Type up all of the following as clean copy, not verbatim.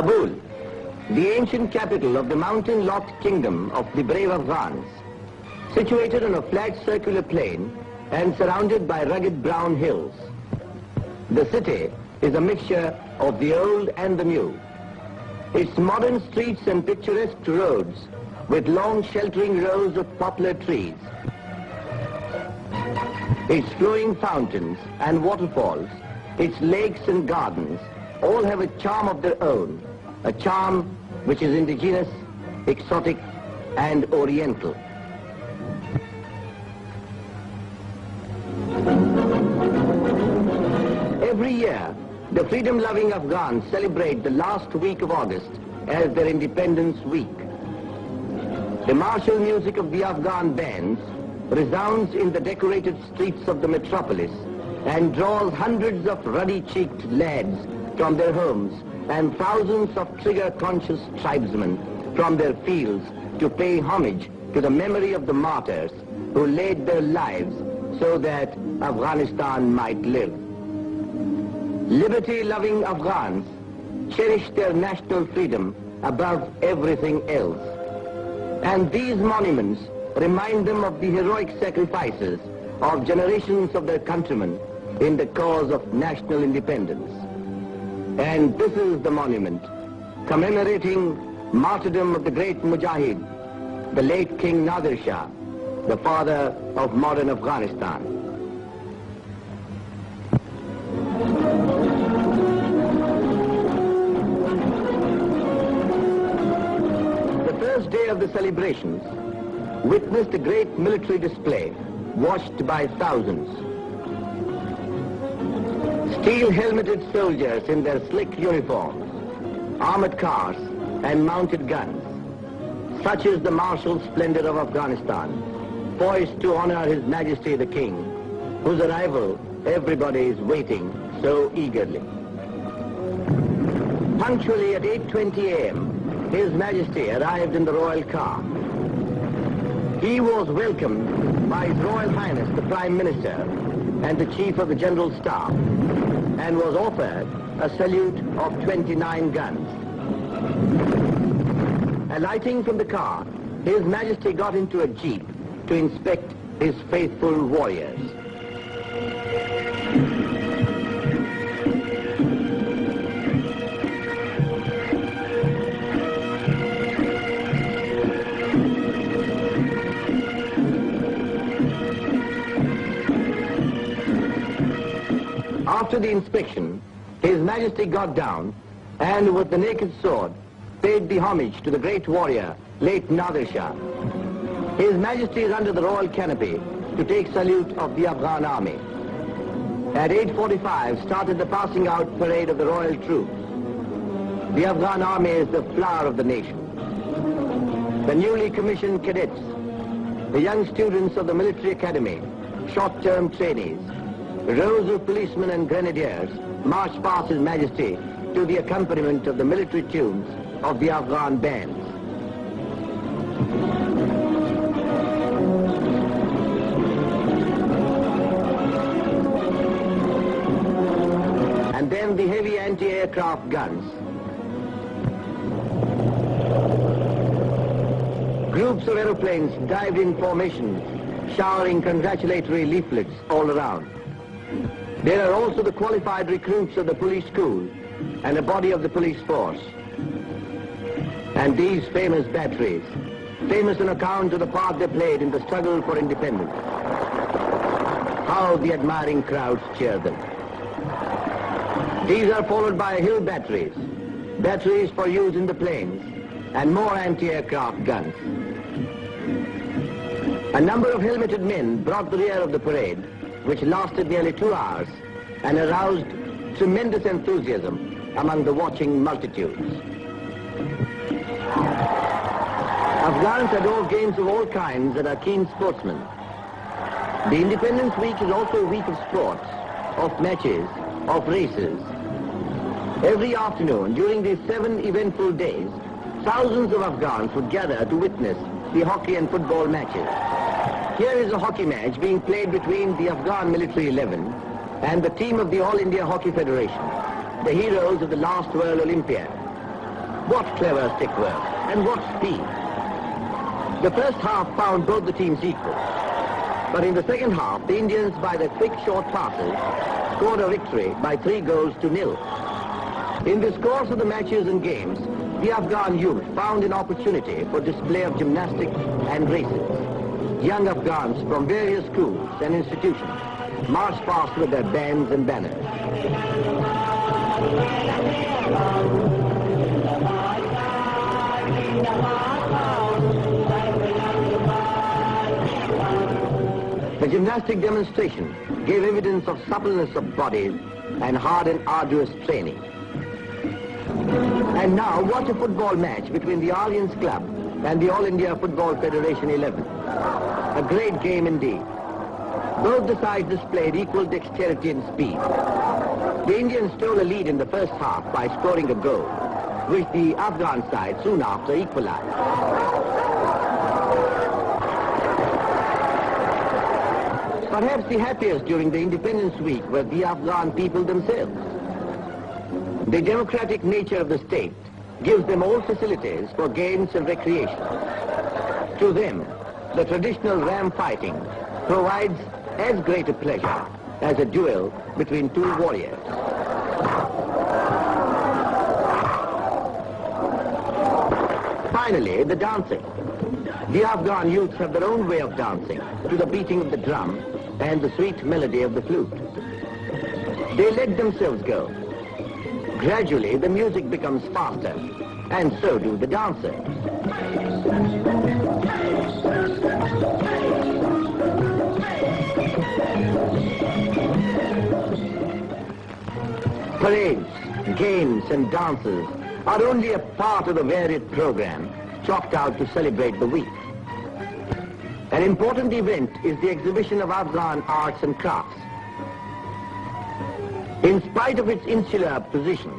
Kabul, the ancient capital of the mountain-locked kingdom of the brave Afghans, situated on a flat circular plain and surrounded by rugged brown hills. The city is a mixture of the old and the new. Its modern streets and picturesque roads with long sheltering rows of poplar trees. Its flowing fountains and waterfalls, its lakes and gardens, all have a charm of their own, a charm which is indigenous, exotic, and oriental. Every year, the freedom-loving Afghans celebrate the last week of August as their Independence Week. The martial music of the Afghan bands resounds in the decorated streets of the metropolis and draws hundreds of ruddy-cheeked lads from their homes and thousands of trigger-conscious tribesmen from their fields to pay homage to the memory of the martyrs who laid their lives so that Afghanistan might live. Liberty-loving Afghans cherish their national freedom above everything else. And these monuments remind them of the heroic sacrifices of generations of their countrymen in the cause of national independence. And this is the monument commemorating martyrdom of the great Mujahid, the late King Nadir Shah, the father of modern Afghanistan. The first day of the celebrations witnessed a great military display watched by thousands. Steel-helmeted soldiers in their slick uniforms, armored cars and mounted guns. Such is the martial splendor of Afghanistan, poised to honor His Majesty the King, whose arrival everybody is waiting so eagerly. Punctually at 8:20 a.m., His Majesty arrived in the royal car. He was welcomed by His Royal Highness the Prime Minister and the Chief of the General Staff, and was offered a salute of 29 guns. Alighting from the car, His Majesty got into a jeep to inspect his faithful warriors. After the inspection, His Majesty got down and with the naked sword paid the homage to the great warrior, late Nadir Shah. His Majesty is under the royal canopy to take salute of the Afghan army. At 8:45 started the passing out parade of the royal troops. The Afghan army is the flower of the nation. The newly commissioned cadets, the young students of the military academy, short-term trainees, rows of policemen and grenadiers march past His Majesty to the accompaniment of the military tunes of the Afghan bands. And then the heavy anti-aircraft guns. Groups of aeroplanes dived in formation, showering congratulatory leaflets all around. There are also the qualified recruits of the police school and a body of the police force. And these famous batteries, famous on account of the part they played in the struggle for independence. How the admiring crowds cheer them. These are followed by hill batteries, batteries for use in the plains, and more anti-aircraft guns. A number of helmeted men brought the rear of the parade, which lasted nearly 2 hours and aroused tremendous enthusiasm among the watching multitudes. Afghans adore games of all kinds and are keen sportsmen. The Independence Week is also a week of sports, of matches, of races. Every afternoon during these 7 eventful days, thousands of Afghans would gather to witness the hockey and football matches. Here is a hockey match being played between the Afghan military 11 and the team of the All India Hockey Federation, the heroes of the last World Olympiad. What clever stick work and what speed. The first half found both the teams equal. But in the second half, the Indians, by their quick short passes, scored a victory by 3-0. In this course of the matches and games, the Afghan youth found an opportunity for display of gymnastics and races. Young Afghans from various schools and institutions marched past with their bands and banners. The gymnastic demonstration gave evidence of suppleness of bodies and hard and arduous training. And now watch a football match between the Alliance Club and the All India Football Federation 11. A great game indeed. Both the sides displayed equal dexterity and speed. The Indians stole a lead in the first half by scoring a goal, which the Afghan side soon after equalized. Perhaps the happiest during the Independence Week were the Afghan people themselves. The democratic nature of the state gives them all facilities for games and recreation. To them, the traditional ram fighting provides as great a pleasure as a duel between two warriors. Finally, the dancing. The Afghan youths have their own way of dancing to the beating of the drum and the sweet melody of the flute. They let themselves go. Gradually, the music becomes faster, and so do the dancers. Parades, games, and dances are only a part of the varied program chalked out to celebrate the week. An important event is the exhibition of Afghan arts and crafts. In spite of its insular position,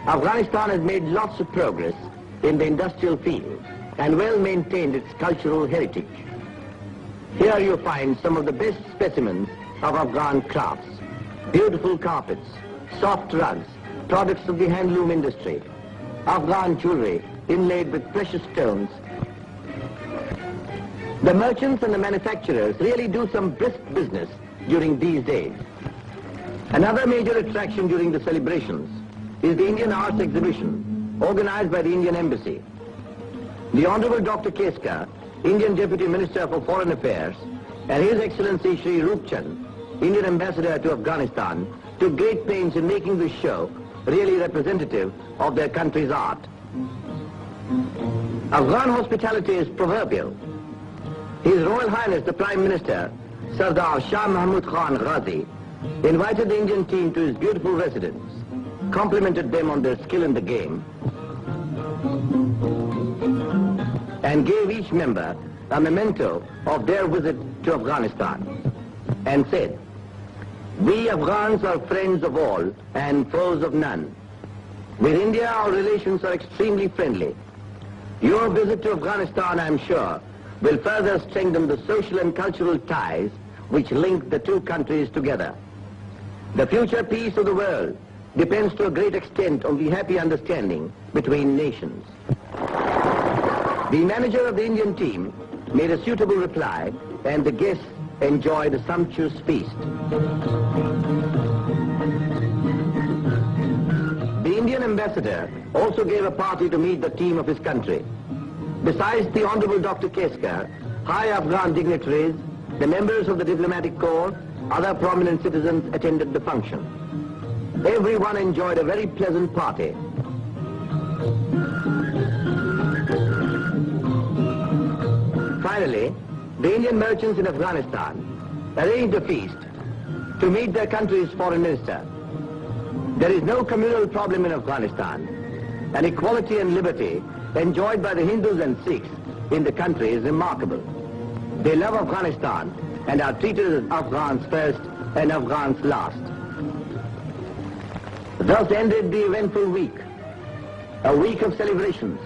Afghanistan has made lots of progress in the industrial field and well maintained its cultural heritage. Here you find some of the best specimens of Afghan crafts: beautiful carpets, soft rugs, products of the handloom industry, Afghan jewelry inlaid with precious stones. The merchants and the manufacturers really do some brisk business during these days. Another major attraction during the celebrations is the Indian Arts Exhibition, organized by the Indian Embassy. The Honorable Dr. Keska, Indian Deputy Minister for Foreign Affairs, and His Excellency Shri Rupchand, Indian Ambassador to Afghanistan, took great pains in making this show really representative of their country's art. Afghan hospitality is proverbial. His Royal Highness the Prime Minister, Sardar Shah Mahmud Khan Ghazi, invited the Indian team to his beautiful residence, complimented them on their skill in the game, and gave each member a memento of their visit to Afghanistan, and said, "We Afghans are friends of all and foes of none. With India, our relations are extremely friendly. Your visit to Afghanistan, I am sure, will further strengthen the social and cultural ties which link the two countries together. The future peace of the world depends to a great extent on the happy understanding between nations." The manager of the Indian team made a suitable reply, and the guests enjoyed a sumptuous feast. The Indian ambassador also gave a party to meet the team of his country. Besides the Honorable Dr. Keska, high Afghan dignitaries, the members of the diplomatic corps, other prominent citizens attended the function. Everyone enjoyed a very pleasant party. Finally, the Indian merchants in Afghanistan arranged a feast to meet their country's foreign minister. There is no communal problem in Afghanistan, and equality and liberty enjoyed by the Hindus and Sikhs in the country is remarkable. They love Afghanistan and are treated as Afghans first and Afghans last. Thus ended the eventful week, a week of celebrations.